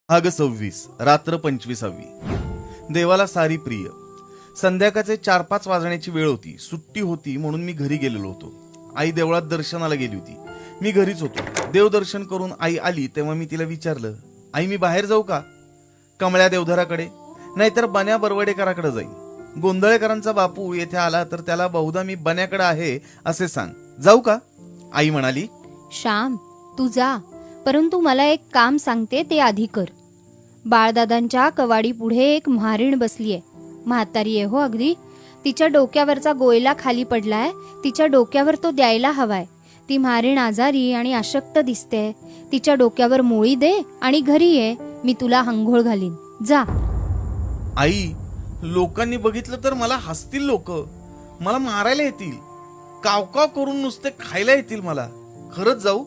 भाग 26 रात्र 25वी. देवाला सारी प्रिय. संध्याकाळचे 4-5 वाजण्याची वेळ होती. सुट्टी होती म्हणून मी घरी गेलेलो होतो. आई देवळात दर्शनाला गेली होती. मी घरीच होतो. देवदर्शन करून आई आली तेव्हा मी तिला विचारलं, आई मी बाहेर जाऊ का? कमळ्या देवधराकडे, नाहीतर बन्या बरवडेकराकडे जाईन. गोंधळेकरांचा बापू येथे आला तर त्याला बहुधा मी बन्याकडे आहे असे सांग. जाऊ का? आई म्हणाली, श्याम तू जा, परंतु मला एक काम सांगते ते आधी कर. बाळदादांच्या कवाडी पुढे एक म्हारीण बसलीये. म्हातारी आहे हो अगदी. तिच्या डोक्यावरचा गोयला खाली पडलाय. तिच्या डोक्यावर तो द्यायला हवाय. ती म्हारीण आजारी आणि अशक्त दिसते. तिच्या डोक्यावर मोळी दे आणि घरी ये. मी तुला अंघोळ घालीन. जा. आई, लोकांनी बघितलं तर मला हसतील लोक. मला मारायला येतील. कावकाव करून नुसते खायला येतील मला. खरंच जाऊ?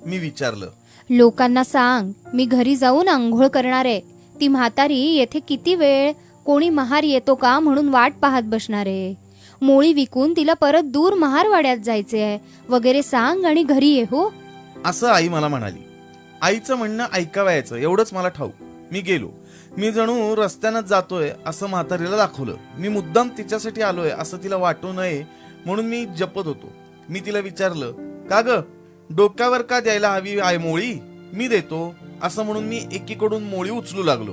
मी विचारलं. लोकांना सांग मी घरी जाऊन अंघोळ करणार आहे. ती म्हातारी येथे किती वेळ कोणी महार येतो का म्हणून वाट पाहत बसणार आहे. मोळी विकून तिला परत दूर महारवाड्यात जायचे आहे वगैरे सांग आणि घरी ये हो. असं आई मला म्हणाली. आईचं म्हणणं ऐकावयाचं एवढंच मला ठाऊक. मी गेलो. मी जणू रस्त्यानंच जातोय असं म्हातारीला दाखवलं. मी मुद्दाम तिच्यासाठी आलोय असं तिला वाटू नये म्हणून मी जपत होतो. मी तिला विचारलं, का ग डोक्यावर का द्यायला हवी आहे मोळी? मी देतो असं म्हणून मी एकीकडून मोळी उचलू लागलो.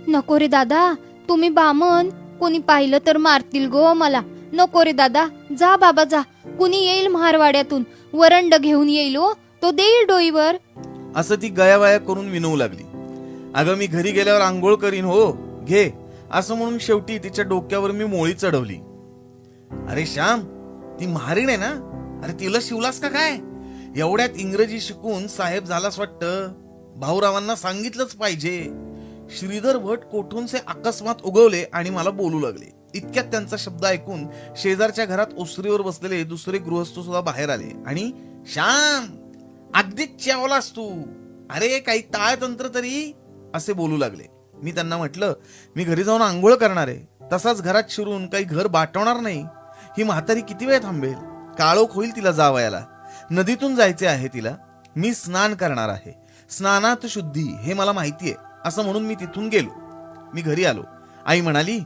नको रे दादा, तुम्ही बामण, कोणी पाहिलं तर मारतील गो मला. नको रे दादा, जा बाबा जा. कुणी येईल महारवाड्यातून, वरंड घेऊन येईल हो, तो देईल डोईवर. असं ती गयावाया करून विनवू लागली. अगं मी घरी गेल्यावर आंघोळ करीन हो, घे असं म्हणून शेवटी तिच्या डोक्यावर मी मोळी चढवली. अरे श्याम, ती म्हारीण आहे ना? अरे तिला शिवलास का काय? एवढ्यात इंग्रजी शिकून साहेब झालास वाटतं. भाऊरावांना सांगितलंच पाहिजे. श्रीधर भट कोठूनचे अकस्मात उगवले आणि मला बोलू लागले. इतक्यात त्यांचा शब्द ऐकून शेजारच्या घरात ओसरीवर बसलेले दुसरे गृहस्थ सुद्धा बाहेर आले आणि श्याम अगदीच चेवलास तू. अरे काही ताळतंत्र तरी असे बोलू लागले. मी त्यांना म्हटलं, मी घरी जाऊन आंघोळ करणार आहे. तसाच घरात शिरून काही घर बाटवणार नाही. ही म्हातारी किती वेळ थांबेल? काळोख होईल तिला जावयाला. नदीतून जायचे आहे तिला. मी स्नान करणार आहे. स्नानात शुद्धी हे मला माहितीये असं म्हणून मी तिथून गेलो. मी घरी आलो. आई म्हणाली,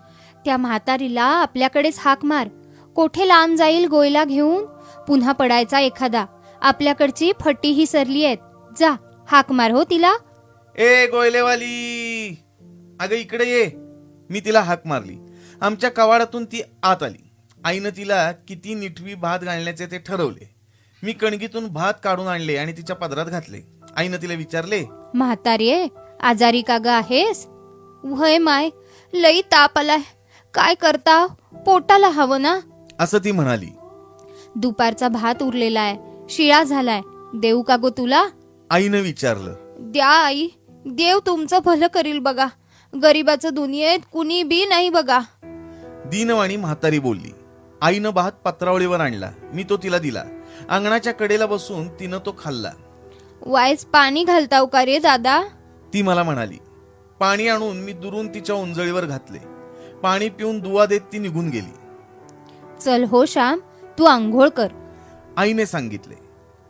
त्या म्हातारीला आपल्याकडेच हाक मार. कोठे लांब जाईल गोयला घेऊन? पुन्हा पडायचा एखादा. आपल्याकडची फट्टी ही सरली आहेत. जा हाक मार हो तिला. ए गोयलेवाली, अगं इकडे ये. मी तिला हाक मारली. आमच्या कवाडातून ती आत आली. आईनं तिला किती निठवी भात घालण्याचे ते ठरवले. मी कणगीतून भात काढून आणले आणि तिच्या पदरात घातले. आईनं तिला विचारले, म्हातारे आजारी का ग आहेस? वय माय, लई ताप आलाय. काय करता? पोटाला हवं ना. असं ती म्हणाली. दुपारचा भात उरलेला आहे, शिळा झालाय. देऊ का गो तुला? आईनं विचारलं. द्या आई, देव तुमचं भलं करील बघा. गरीबाचं दुनियेत कुणी बी नाही बघा. दीनवाणी म्हातारी बोलली. आईनं भात पत्रावळीवर आणला. मी तो तिला दिला. अंगणाच्या कडेला बसून तिनं तो खाल्ला. वायच पाणी घालताव का रे दादा? ती मला म्हणाली. पाणी आणून मी दुरून तिच्या उंजळीवर घातले. पाणी पिऊन दुवा देत ती निघून गेली. चल हो श्याम, तू आंघोळ कर. आईने सांगितले.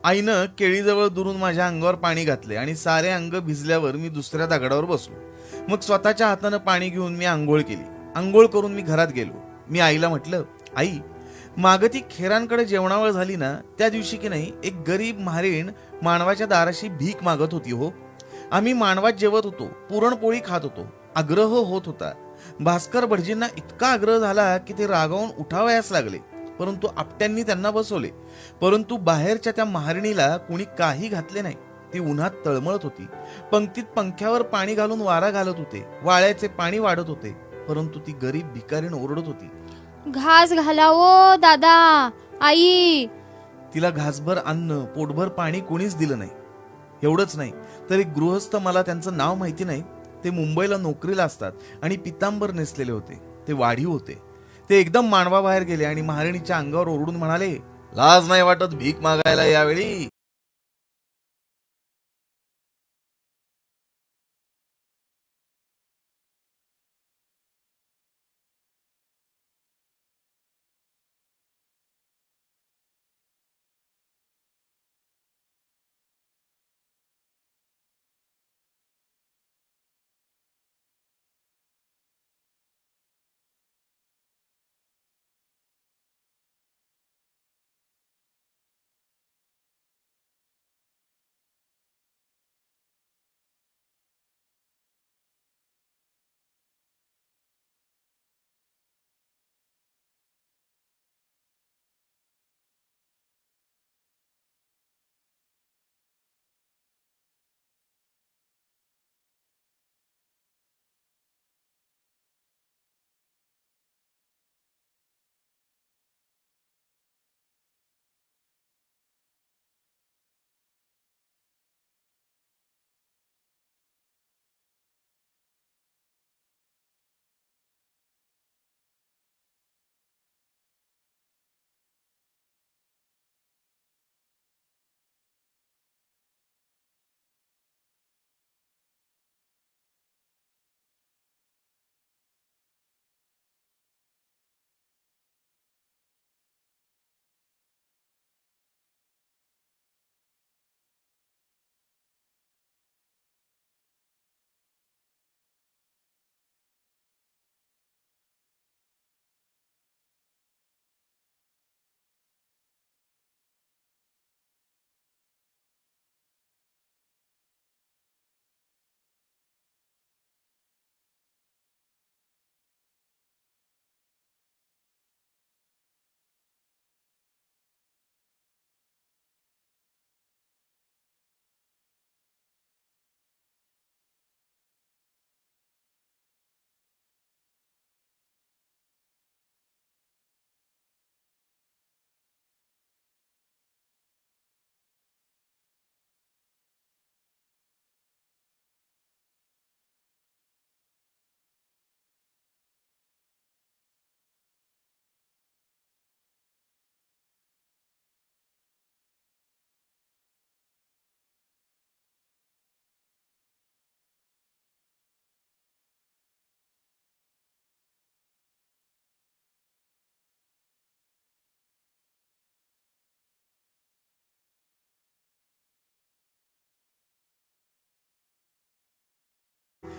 आईनं केळीजवळ दुरून माझ्या अंगावर पाणी घातले आणि सारे अंग भिजल्यावर मी दुसऱ्या दगडावर बसलो. मग स्वतःच्या हातानं पाणी घेऊन मी आंघोळ केली. आंघोळ करून मी घरात गेलो. मी आईला म्हटलं, आई माग ती खेरांकडे जेवणावळ झाली ना, त्या दिवशी की नाही एक गरीब म्हारीण मानवाच्या दाराशी भीक मागत होती हो. आम्ही मानवात जेवत होतो, पुरणपोळी खात होतो. आग्रह होत होता. भास्कर भटजींना इतका आग्रह झाला की ते रागावून उठावयास लागले. परंतु आपट्यांनी त्यांना बसवले. परंतु बाहेरच्या त्या महारणीला कुणी काही घातले नाही. ती उन्हात तळमळत होती. पंक्तीत पंख्यावर पाणी घालून वारा घालत होते. वाळ्याचे पाणी वाढत होते. परंतु ती गरीब भिकारीण ओरडत होती, घास घाला ओ दादा. आई, तिला घासभर अन्न पोटभर पाणी कोणीच दिलं नाही. एवढंच नाही तर एक गृहस्थ, मला त्यांचं नाव माहिती नाही, ते मुंबईला नोकरीला असतात आणि पितांबर नेसलेले होते. ते वाढीव होते. ते एकदम मानवाबाहेर गेले आणि महारणीच्या अंगावर ओरडून म्हणाले, लाज नाही वाटत भीक मागायला यावेळी?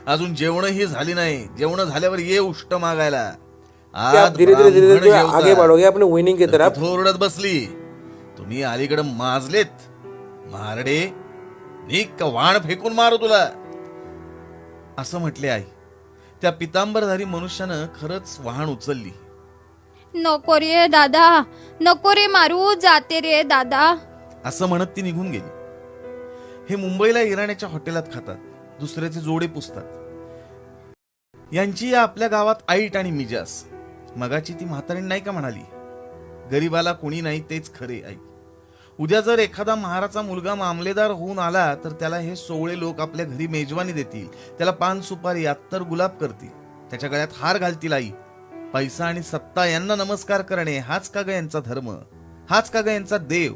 अजून जेवणही झाली नाही. जेवण झाल्यावर ये उष्ट मागायला. कि आप आज धीरे धीरे धीरे ब्राह्मण धीरे जेवतात. आगे बढ़ोगे अपने विनिंग की तरफ. तिथं ओरडत बसली, तुम्ही अलीकडे माजलेत महारडे, मी वाण फेकून मारू तुला, असं म्हटले आई. त्या पितांबरधारी मनुष्यानं खरंच वाहन उचलली. नको रे दादा, नको रे मारू, जाते रे दादा, असं म्हणत ती निघून गेली. हे मुंबईला इराण्याच्या हॉटेलात खातात, दुसऱ्याचे जोडे पुसतात. यांची या आपल्या गावात ऐट आणि मिजास. मगाची ती म्हातारी नाही का म्हणाली, गरीबाला कोणी नाही तेच खरे आई. उद्या जर एखादा महाराचा मुलगा मामलेदार होऊन आला तर त्याला हे सोवळे लोक आपल्या घरी मेजवानी देतील, त्याला पान सुपारी अत्तर गुलाब करतील, त्याच्या गळ्यात हार घालतील. आई, पैसा आणि सत्ता यांना नमस्कार करणे हाच का ग यांचा धर्म, हाच का ग यांचा देव.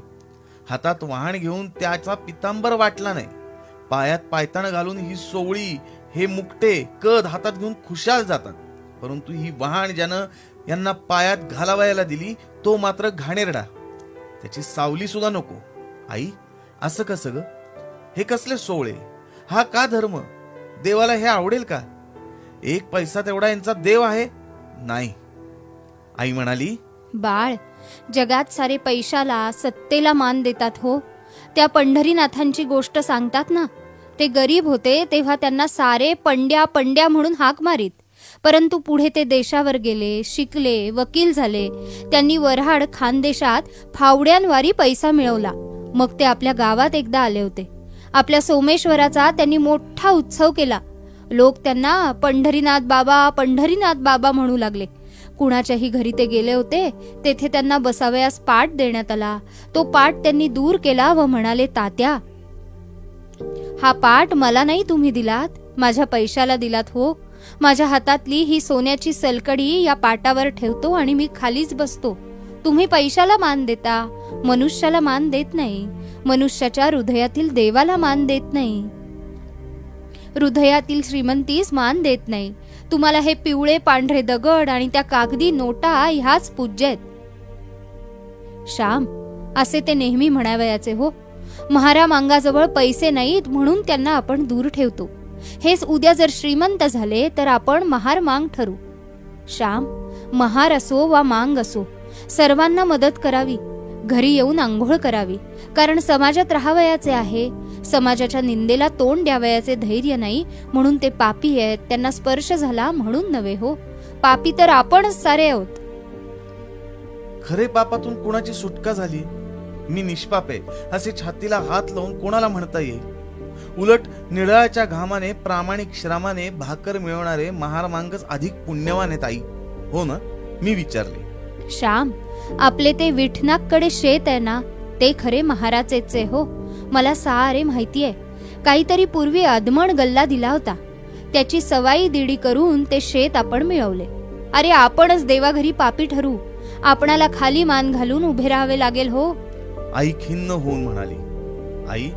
हातात वाहन घेऊन त्याचा पितांबर वाटला नाही, पायात पायताण घालून ही सोवळी, हे मुकटे कद हातात घेऊन खुशाल जातात. परंतु ही वाहन ज्यानं यांना पायात घालावायला दिली तो मात्र घाणेरडा, त्याची सावली सुद्धा नको. आई, असं कसं ग? हे कसले सोवळे, हा का धर्म? देवाला हे आवडेल का? एक पैसा तेवढा यांचा देव आहे? नाही. आई म्हणाली, बाळ, जगात सारे पैशाला सत्तेला मान देतात हो. त्या पंढरीनाथांची गोष्ट सांगतात ना, ते गरीब होते तेव्हा त्यांना सारे पंड्या पंड्या म्हणून हाक मारीत. परंतु पुढे ते देशावर गेले, शिकले, वकील झाले. त्यांनी वऱ्हाड खानदेशात फावड्यांवारी पैसा मिळवला. मग ते आपल्या गावात एकदा आले होते. आपल्या सोमेश्वराचा त्यांनी मोठा उत्सव केला. लोक त्यांना पंढरीनाथ बाबा, पंढरीनाथ बाबा म्हणू लागले. कुणाच्याही घरी ते गेले होते, तेथे त्यांना बसावयास पाट देण्यात आला. तो पाट त्यांनी दूर केला व म्हणाले, तात्या, हा पाट मला नाही तुम्ही दिलात, माझ्या पैशाला दिलात हो. माझ्या हातातली ही सोन्याची सलकडी या पाटावर ठेवतो आणि मी खालीच बसतो. तुम्ही पैशाला मान देता, मनुष्याला मान देत नाही. मनुष्याच्या हृदयातील देवाला मान देत नाही. हृदयातील श्रीमंतीस मान देत नाही. तुम्हाला हे पिवळे पांढरे दगड आणि त्या कागदी नोटा ह्याच पूज्य आहेत. श्याम, असे ते नेहमी म्हणावयाचे हो. महारा मांगाजवळ पैसे नाहीत म्हणून त्यांना आपण दूर ठेवतो. हेच उद्या जर श्रीमंत झाले तर आपण महार मांग ठरू. श्याम, महार असो वा मांग असो, सर्वांना मदत करावी. घरी येऊन आंघोळ करावी, कारण समाजात राहावयाचे आहे. समाजाच्या निंदेला तोंड द्यावयाचे धैर्य नाही म्हणून ते पापी आहेत, त्यांना स्पर्श झाला म्हणून नव्हे हो. पापी तर आपणच सारे आहोत. खरे पापातून कुणाची सुटका झाली? मी निष्पाप आहे असे छातीला हात लावून कोणाला म्हणता येईल? उलट निळाच्या घामाने, प्रामाणिक श्रमाने भाकर मिळवणारे महारमांगच अधिक पुण्यवान आहेत आई, हो ना? मी विचारले. श्याम, आपले ते विठनाकडे शेत आहे ना, ते खरे महाराचेच आहे हो. मला सारे माहिती आहे. काहीतरी पूर्वी अदमण गल्ला दिला होता, त्याची सवाई दिडी करून ते शेत आपण मिळवले. अरे, आपणच देवाघरी पापी ठरू. आपणाला खाली मान घालून उभे राहावे लागेल हो. आई खिन्न होऊन म्हणाली, आई,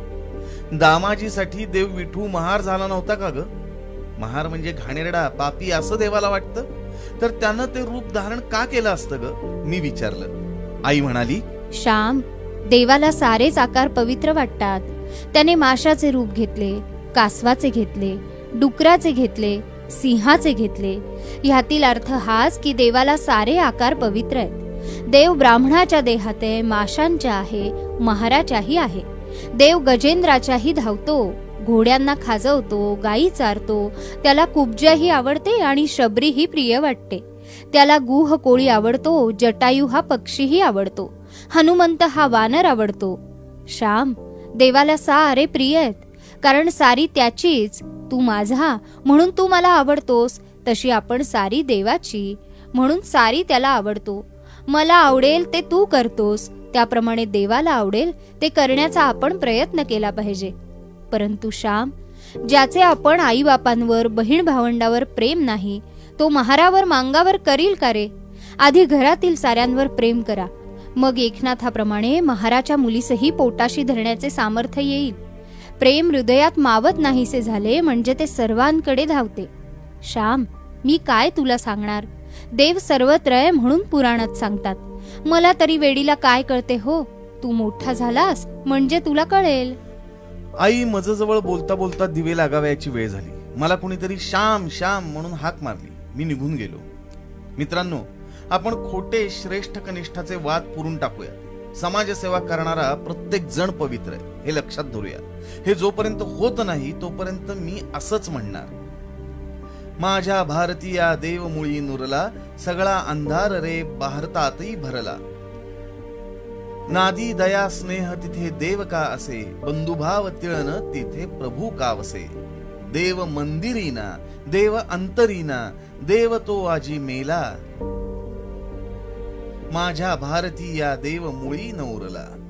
दामाजीसाठी देव विठू महार झाला नव्हता का ग? महार म्हणजे घाणेरडा, पापी असं देवाला वाटतं, तर त्यानं ते रूप धारण का केलं असतं ग? मी विचारलं. आई म्हणाली, श्याम, देवाला सारेच आकार पवित्र वाटतात. त्याने माशाचे रूप घेतले, कासवाचे घेतले, डुकराचे घेतले, सिंहाचे घेतले. ह्यातील अर्थ हाच की देवाला सारे आकार पवित्र आहेत. देव ब्राह्मणाच्या देहात आहे, माशांच्या आहे, महाराच्याही आहे. देव गजेंद्राच्याही धावतो, घोड्यांना खाजवतो, गायी चारतो. त्याला कुब्जाही आवडते आणि शबरीही प्रिय वाटते. त्याला गुह कोळी आवडतो, जटायू हा पक्षीही आवडतो, हनुमंत हा वानर आवडतो. श्याम, देवाला सारे प्रिय आहेत, कारण सारी त्याचीच. तू माझा म्हणून तू मला आवडतोस, तशी आपण सारी देवाची म्हणून सारी त्याला आवडतो. मला आवडेल ते तू करतोस, त्याप्रमाणे देवाला आवडेल ते करण्याचा आपण प्रयत्न केला पाहिजे. परंतु श्याम, ज्याचे आपण आई बापांवर, बहीण भावंडावर प्रेम नाही, तो महारावर मांगावर करील का रे? आधी घरातील साऱ्यांवर प्रेम करा, मग एकनाथाप्रमाणे महाराच्या मुलीसही पोटाशी धरण्याचे सामर्थ्य येईल. प्रेम हृदयात मावत नाहीसे झाले म्हणजे ते सर्वांकडे धावते. श्याम, मी काय तुला सांगणार? देव सर्वत्र आहे म्हणून पुराणात सांगतात. मला तरी वेडीला काय कळते हो? तू मोठा झालास म्हणजे तुला कळेल. आई, मजजवळ बोलता बोलता दिवे लागावयाची वेळ झाली. मला कुणीतरी श्याम श्याम म्हणून हाक मारली. मी निघून गेलो. मित्रांनो, आपण खोटे श्रेष्ठ कनिष्ठाचे वाद पुरून टाकूया. समाजसेवा करणारा प्रत्येक जण पवित्र आहे, हे लक्षात धरूया. हे जोपर्यंत होत नाही तोपर्यंत मी असंच म्हणणार. माझ्या भारतीया देवमुळी नुरला, सगळा अंधार रे भारतातही भरला. नादी दया स्नेह तिथे देव का असे, बंधुभाव तिळन तिथे प्रभू का वसे. देव मंदिरीना, देव अंतरीना, देव तो आजी मेला. माझ्या भारतीया देव मुळी न उरला.